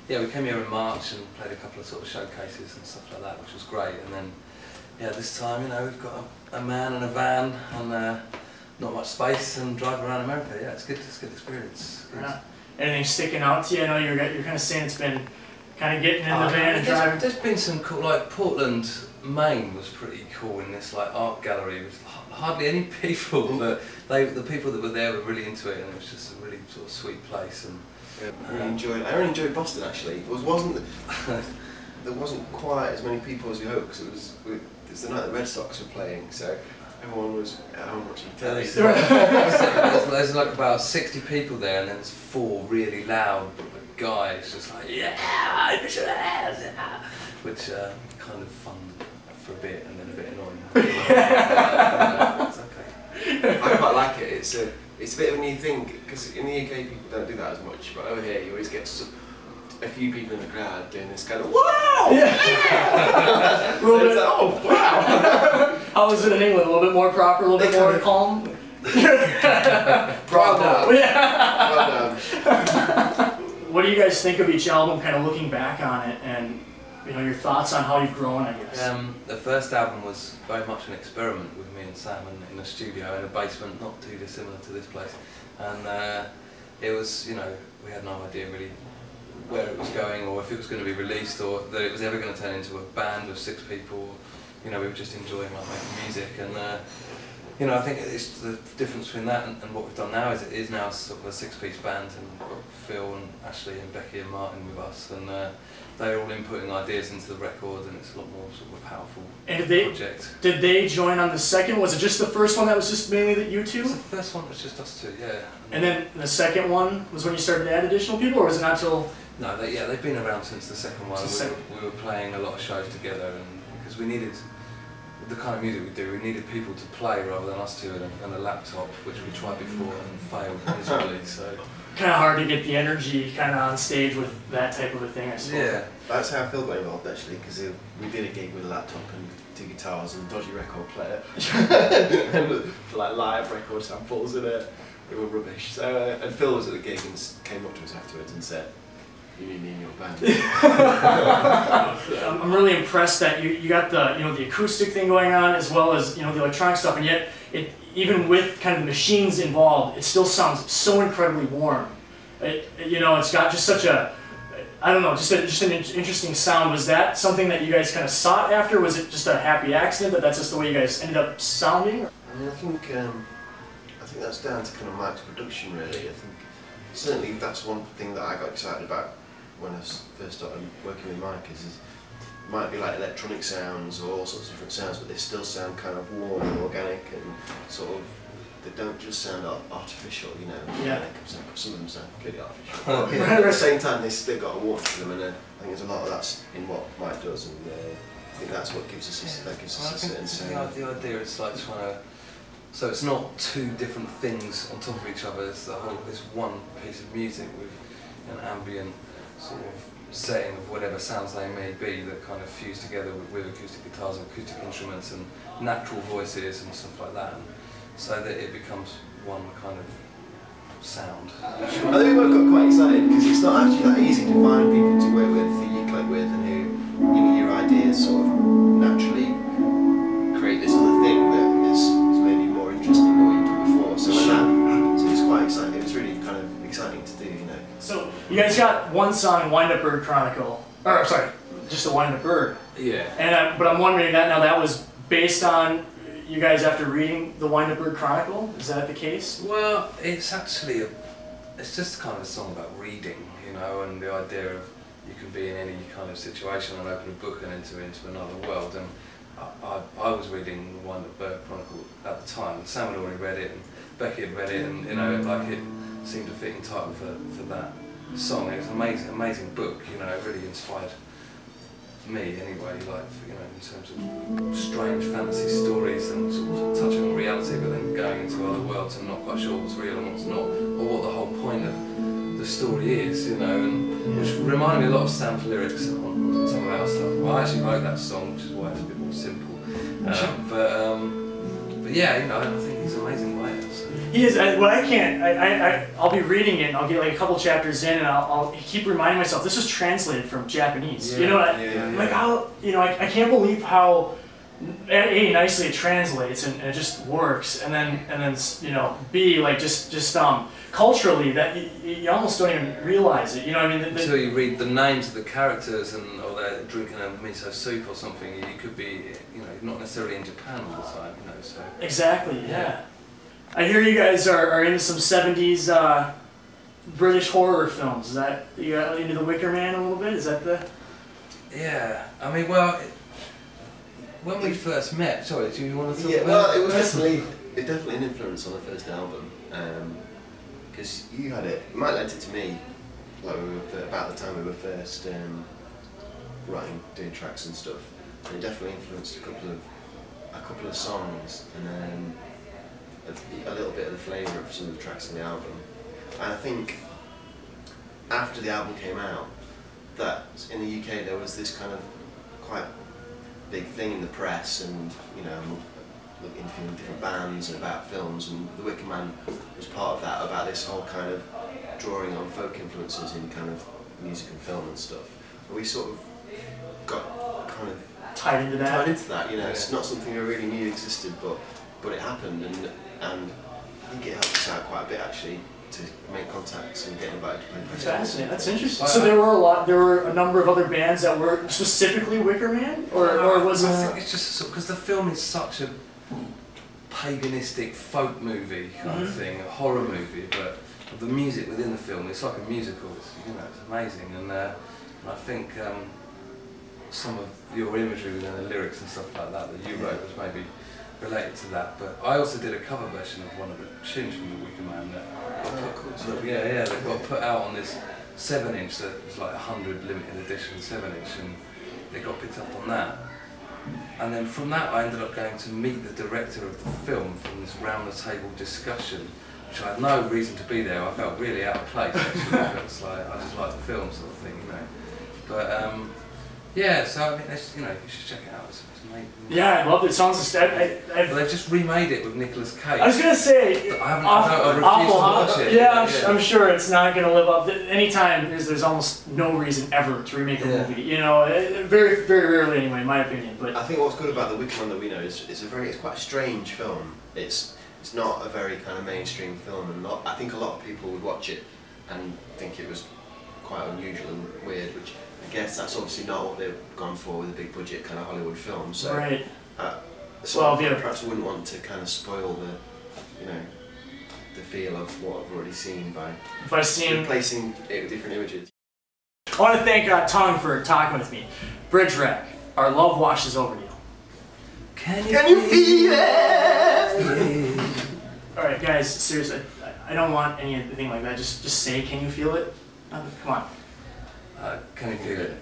Yeah, we came here in March and played a couple of sort of showcases and stuff like that, which was great. And then, yeah, this time, you know, we've got a man and a van and not much space and drive around America. Yeah, it's good. It's a good experience. Good. Yeah. Anything sticking out to you? I know you're kind of saying it's been kind of getting in the van and driving. There's been some cool, like Portland, Maine was pretty cool in this like art gallery. With hardly any people, but the people that were there were really into it, and it was just a really sort of sweet place. And yeah, I really enjoyed Boston actually. There wasn't quite as many people as we hoped, because it was the night the Red Sox were playing, so everyone was at home watching telly. There's like about 60 people there, and then there's 4 really loud guys just like, yeah, push your hands, which kind of fun for a bit and then a bit annoying. It's okay. I quite like it. It's a bit of a new thing, because in the UK people don't do that as much, but over here you always get a few people in the crowd doing this kind of wow! Yeah! It's like, oh wow! How is it in England? A little bit more proper, a little bit more calm? Bravo! Yeah. What do you guys think of each album, kind of looking back on it, and you know, your thoughts on how you've grown, I guess? The first album was very much an experiment with me and Sam in a studio in a basement, not too dissimilar to this place, and it was, you know, we had no idea really where it was going, or if it was going to be released, or that it was ever going to turn into a band of 6 people. You know, we were just enjoying like making music, and you know, I think it's the difference between that and what we've done now is it is now sort of a 6-piece band, and we've got Phil and Ashley and Becky and Martin with us, and they're all inputting ideas into the record, and it's a lot more sort of a powerful project. Did they join on the second? Was it just the first one that was just mainly you two? The first one was just us 2, yeah. And then the second one was when you started to add additional people, or was it not till? No, they've been around since the second one. We were playing a lot of shows together, and because we needed the kind of music we do, we needed people to play rather than us 2 and a laptop, which we tried before and failed miserably. So kind of hard to get the energy kind of on stage with that type of a thing, I suppose. Yeah, that's how Phil got involved actually, because we did a gig with a laptop and 2 guitars and a dodgy record player, and for like live record samples, and they were rubbish. So and Phil was at the gig and came up to us afterwards and said, "You need me in your band." I'm really impressed that you got the the acoustic thing going on, as well as the electronic stuff, and yet even with kind of the machines involved, it still sounds so incredibly warm. It's got just such a, I don't know, just an interesting sound. Was that something that you guys kind of sought after? Was it just a happy accident that that's just the way you guys ended up sounding? I mean, I think that's down to kind of Mike's production really. I think certainly that's one thing that I got excited about when I first started working with Mike is it might be like electronic sounds or all sorts of different sounds, but they still sound kind of warm and organic, and sort of, they don't just sound artificial, Yeah. Some of them sound completely artificial. But at the same time, they still got a warmth to them, and I think there's a lot of that's in what Mike does, and I think that's what gives us a certain sound. The idea is like trying to, so it's not 2 different things on top of each other, it's this one piece of music with an ambient sort of setting of whatever sounds they may be that kind of fuse together with acoustic guitars and acoustic instruments and natural voices and stuff like that, so that it becomes one kind of sound. I think we both got quite excited because it's not actually that easy to find people to work with, that you click with, and who your ideas sort of naturally create this other thing that is maybe more interesting than what you've done before. So when that happens, it was quite exciting. It was really kind of exciting to do, So you guys got one song, Wind Up Bird Chronicle, or sorry, just the Wind Up Bird. Yeah. And but I'm wondering that was based on you guys after reading the Wind Up Bird Chronicle. Is that the case? Well, it's actually it's just kind of a song about reading, and the idea of you can be in any kind of situation and open a book and enter into another world. And I was reading the Wind Up Bird Chronicle at the time. Sam had already read it, and Becky had read it, and like it seemed a fitting title for that song. It was an amazing book. It really inspired me anyway. Like in terms of strange fantasy stories and sort of touching on reality, but then going into other worlds and not quite sure what's real and what's not, or what the whole point of the story is. And which reminded me a lot of Sam's lyrics on some of our stuff. Well, I actually wrote that song, which is why it's a bit more simple. But yeah, I think he's an amazing writer. So. He is. Well, I can't. I'll be reading it, and I'll get like a couple chapters in, and I'll keep reminding myself this was translated from Japanese. Yeah, you know, like how I can't believe how nicely it translates and it just works, and then B, like just culturally that you almost don't even realize it. You know what I mean? Until you read the names of the characters or they're drinking a miso soup or something, you could be not necessarily in Japan all the time. So exactly. Yeah. I hear you guys are into some 70s British horror films. Is that you got into The Wicker Man a little bit? Is that the? Yeah, I mean, well, when we first met, sorry, do you want to talk about? Well, it was definitely an influence on the first album, because you had it. You might lent it to me, like about the time we were first doing tracks and stuff, and it definitely influenced a couple of songs, and a little bit of the flavour of some of the tracks on the album. And I think after the album came out, that in the UK there was this kind of quite big thing in the press, and interviewing different bands and about films, and The Wicker Man was part of that, about this whole kind of drawing on folk influences in kind of music and film and stuff. And we sort of got kind of tied into that. It's not something I really knew existed, but it happened, and I think it helped us out quite a bit actually to make contacts and get invited to play festivals. Fascinating. That's interesting. So there were a number of other bands that were specifically Wicker Man, or was it? I think it's just because the film is such a paganistic folk movie kind of thing, a horror movie, but the music within the film, it's like a musical. It's amazing, and I think some of your imagery within the lyrics and stuff like that you wrote was maybe related to that. But I also did a cover version of one of the tunes from The Wicker Man that they got put out on this 7-inch that was like 100 limited edition 7-inch, and they got picked up on that. And then from that I ended up going to meet the director of the film from this round the table discussion, which I had no reason to be there. I felt really out of place actually. I just like the film sort of thing, But yeah, so I mean, you should check it out. It's amazing. Yeah, I love it. It sounds But they just remade it with Nicolas Cage. I was gonna say, I refuse to watch it. Yeah, I'm sure it's not gonna live up. Anytime there's almost no reason ever to remake a movie. Very very rarely anyway, in my opinion. But I think what's good about The Wicker Man that we know is it's quite a strange film. It's not a very kind of mainstream film, and I think a lot of people would watch it and think it was quite unusual and weird, which I guess that's obviously not what they've gone for with a big budget kind of Hollywood film. So, right. Perhaps wouldn't want to kind of spoil the feel of what I've already seen by replacing it with different images. I want to thank Tunng for talking with me. Bridgerack, our love washes over you. Can you feel it? Alright guys, seriously, I don't want anything like that. Just say, can you feel it? Come on. Can you feel it?